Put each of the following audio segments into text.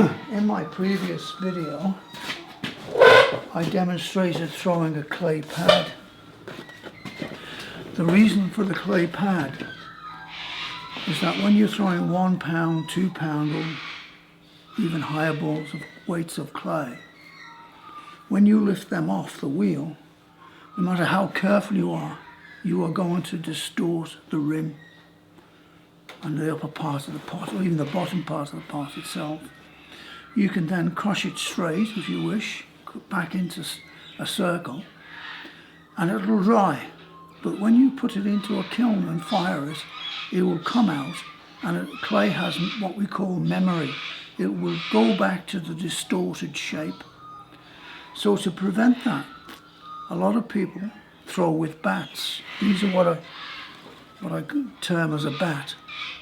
In my previous video, I demonstrated throwing a clay pad. The reason for the clay pad is that when you're throwing 1 pound, 2 pound or even higher balls of weights of clay, when you lift them off the wheel, no matter how careful you are going to distort the rim and the upper part of the pot, or even the bottom part of the pot itself. You can then crush it straight if you wish, back into a circle, and it'll dry. But when you put it into a kiln and fire it, it will come out, and clay has what we call memory. It will go back to the distorted shape. So to prevent that, a lot of people throw with bats. These are what I term as a bat.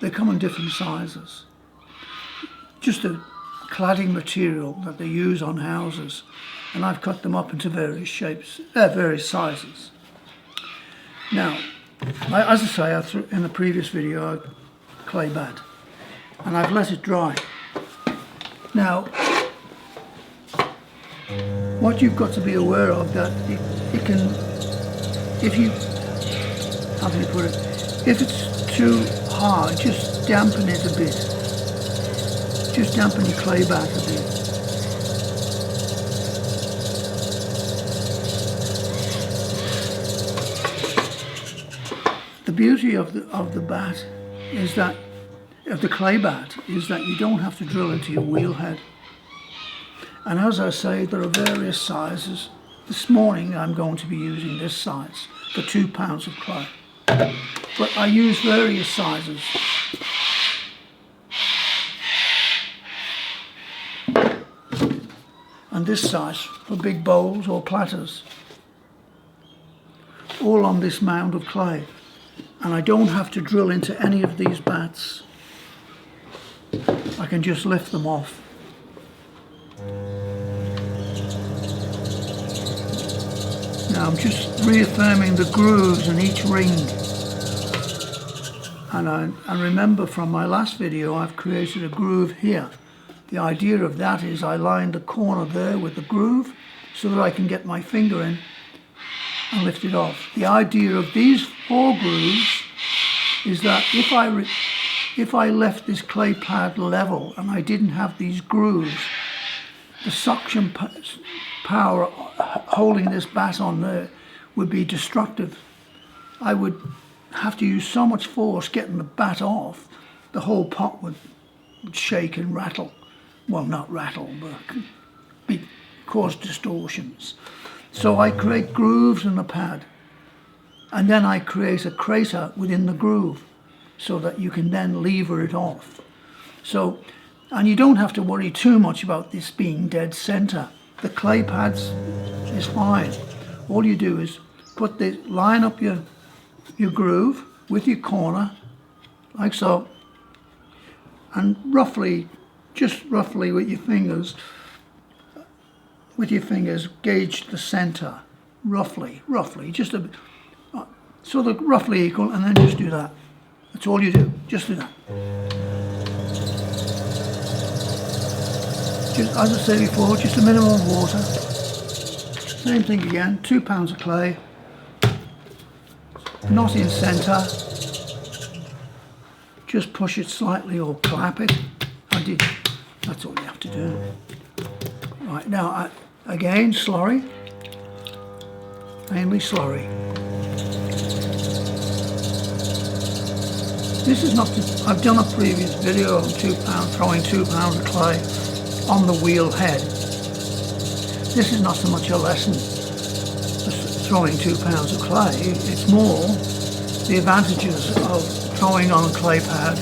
They come in different sizes. Just a cladding material that they use on houses, and I've cut them up into various shapes, various sizes. Now, as I say, I threw in the previous video a clay bat, and I've let it dry. Now, what you've got to be aware of that it can, if you, how can you put it, if it's too hard, just dampen it a bit. Just dampen your clay bat a bit. The beauty of the bat is that, of the clay bat, is that you don't have to drill into your wheel head. And as I say, there are various sizes. This morning I'm going to be using this size for 2 pounds of clay. But I use various sizes. And this size for big bowls or platters. All on this mound of clay. And I don't have to drill into any of these bats. I can just lift them off. Now I'm just reaffirming the grooves in each ring. And remember from my last video, I've created a groove here. The idea of that is I lined the corner there with the groove so that I can get my finger in and lift it off. The idea of these 4 grooves is that if I left this clay pad level and I didn't have these grooves, the suction power holding this bat on there would be destructive. I would have to use so much force getting the bat off, the whole pot would shake and rattle. Well, not rattle, but cause distortions. So I create grooves in the pad, and then I create a crater within the groove so that you can then lever it off. So, and you don't have to worry too much about this being dead center. The clay pads is fine. All you do is line up your groove with your corner, like so, and just roughly with your fingers gauge the center, roughly, just a bit, so they're roughly equal, and then just do that. That's all you do, just do that. Just, as I said before, just a minimum of water. Same thing again, 2 pounds of clay, not in center, just push it slightly or clap it. That's all you have to do. Right, now again, slurry, mainly slurry. This is not, I've done a previous video on throwing 2 pounds of clay on the wheel head. This is not so much a lesson as throwing 2 pounds of clay, it's more the advantages of throwing on a clay pad.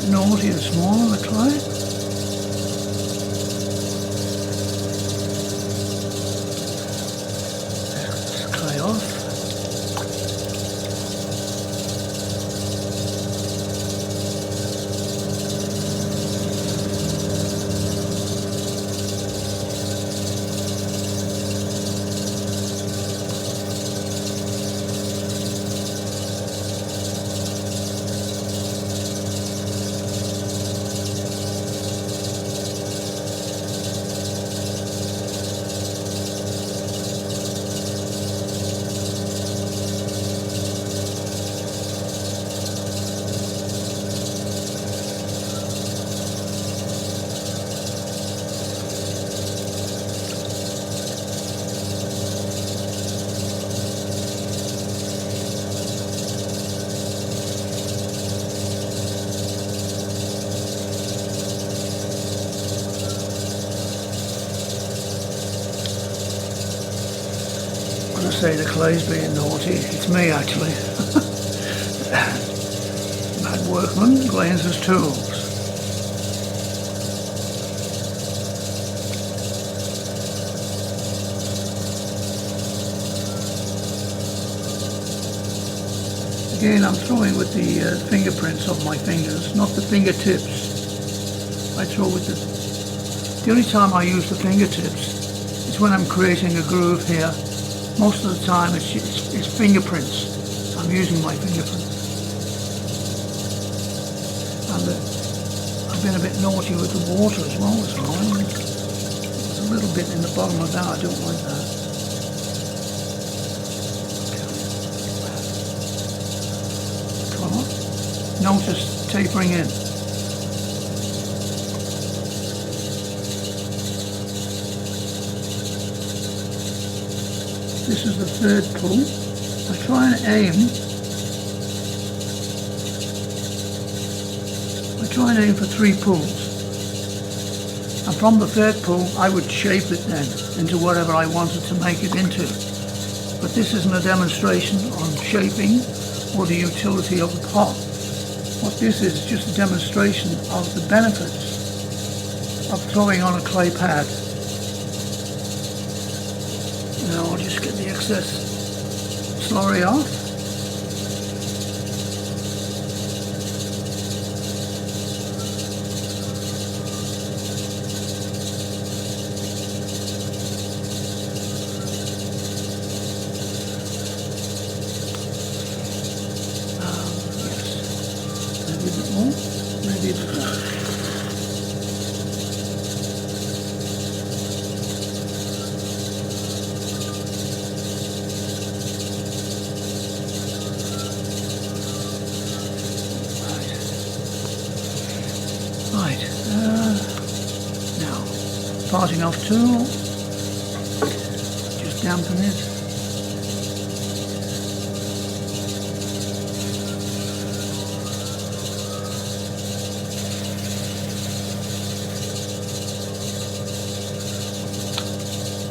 bit naughty and small on the clay. This clay off. When I say the clay's being naughty, it's me actually. Mad workman glands his tools. Again, I'm throwing with the fingerprints of my fingers, not the fingertips. I throw with the only time I use the fingertips is when I'm creating a groove here. Most of the time it's fingerprints. I'm using my fingerprints. And I've been a bit naughty with the water as well this morning. There's a little bit in the bottom of that, I don't like that. Okay. Notice tapering in. This is the third pull. I try and aim for 3 pulls. And from the third pull I would shape it then into whatever I wanted to make it into. But this isn't a demonstration on shaping or the utility of the pot. What this is just a demonstration of the benefits of throwing on a clay pad. Now I'll just get the excess slurry off. Yes, maybe a bit more, maybe a bit more. Right, now, parting off tool, just dampen it.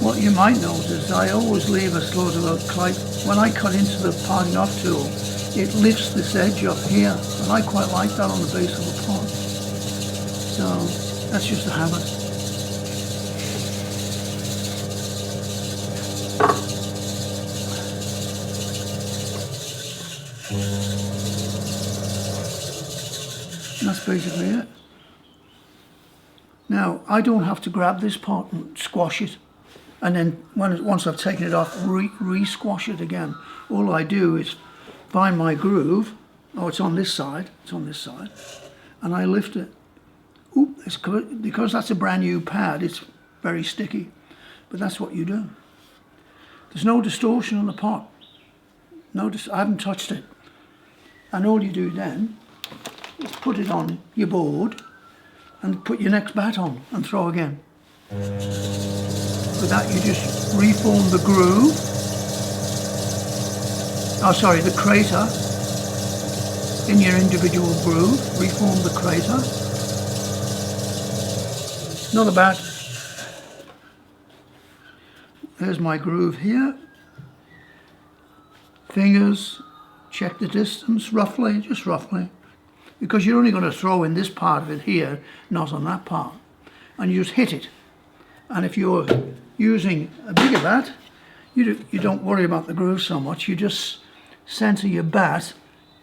What you might notice, I always leave a sort of a clay, when I cut into the parting off tool, it lifts this edge up here, and I quite like that on the base of the pot. So that's just a habit. And that's basically it. Now I don't have to grab this pot and squash it, and then once I've taken it off, re-squash it again. All I do is find my groove. Oh, it's on this side. It's on this side, and I lift it. Ooh, it's good, because that's a brand new pad, it's very sticky, but that's what you do. There's no distortion on the pot. Notice I haven't touched it. And all you do then is put it on your board and put your next bat on and throw again. With that you just reform the groove. Oh sorry, the crater in your individual groove. Reform the crater. Another bat. There's my groove here. Fingers, check the distance roughly, just roughly. because you're only going to throw in this part of it here, not on that part. And you just hit it. And if you're using a bigger bat, you don't worry about the groove so much. You just center your bat.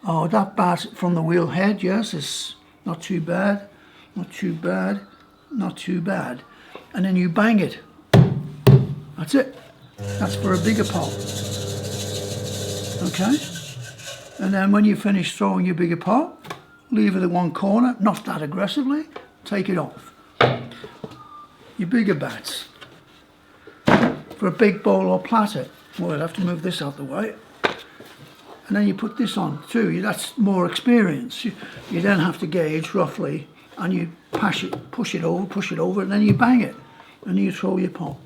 Oh, that bat from the wheel head, yes, it's not too bad, not too bad, not too bad. And then you bang it. That's it. That's for a bigger pot. Okay? And then when you finish throwing your bigger pot, leave it at one corner, not that aggressively, take it off. Your bigger bats. For a big bowl or platter, well, I'll have to move this out the way. And then you put this on too. That's more experience. You then have to gauge roughly, and you push it over, and then you bang it, and then you throw your pot.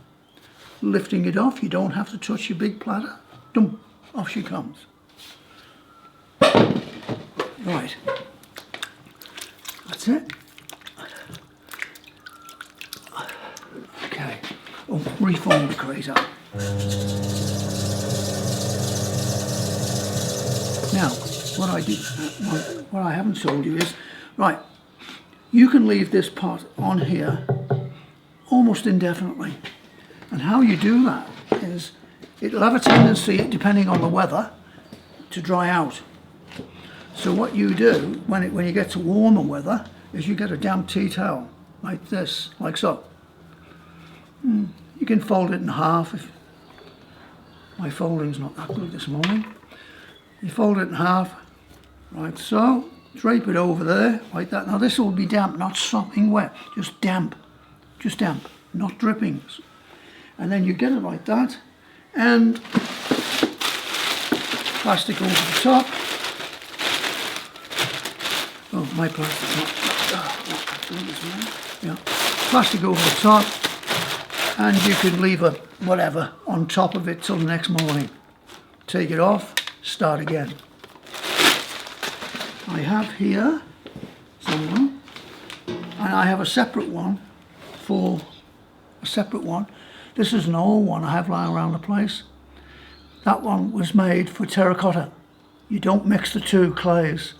Lifting it off, you don't have to touch your big platter. Dump, off she comes. Right, that's it. Okay. Oh, reform the crate up. Now, what I haven't told you is, right, you can leave this pot on here almost indefinitely. And how you do that is, it'll have a tendency, depending on the weather, to dry out. So what you do, when you get to warmer weather, is you get a damp tea towel, like this, like so. You can fold it in half. If my folding's not that good this morning. You fold it in half, like so, drape it over there, like that. Now this will be damp, not sopping wet, just damp, not drippings. And then you get it like that, and plastic over the top. Oh, my plastic's not good this morning. Yeah, plastic over the top, and you can leave a whatever on top of it till the next morning. Take it off. Start again. I have here someone, and I have a separate one for a separate one. This is an old one I have lying around the place. That one was made for terracotta. You don't mix the two clays.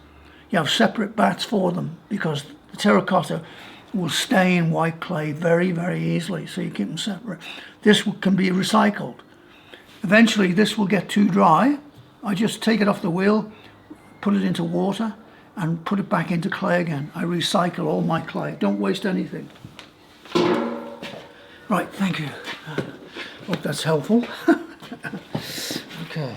You have separate bats for them because the terracotta will stain white clay very, very easily, so you keep them separate. This can be recycled. Eventually this will get too dry. I just take it off the wheel, put it into water, and put it back into clay again. I recycle all my clay. Don't waste anything. Right, thank you. Hope that's helpful. Okay.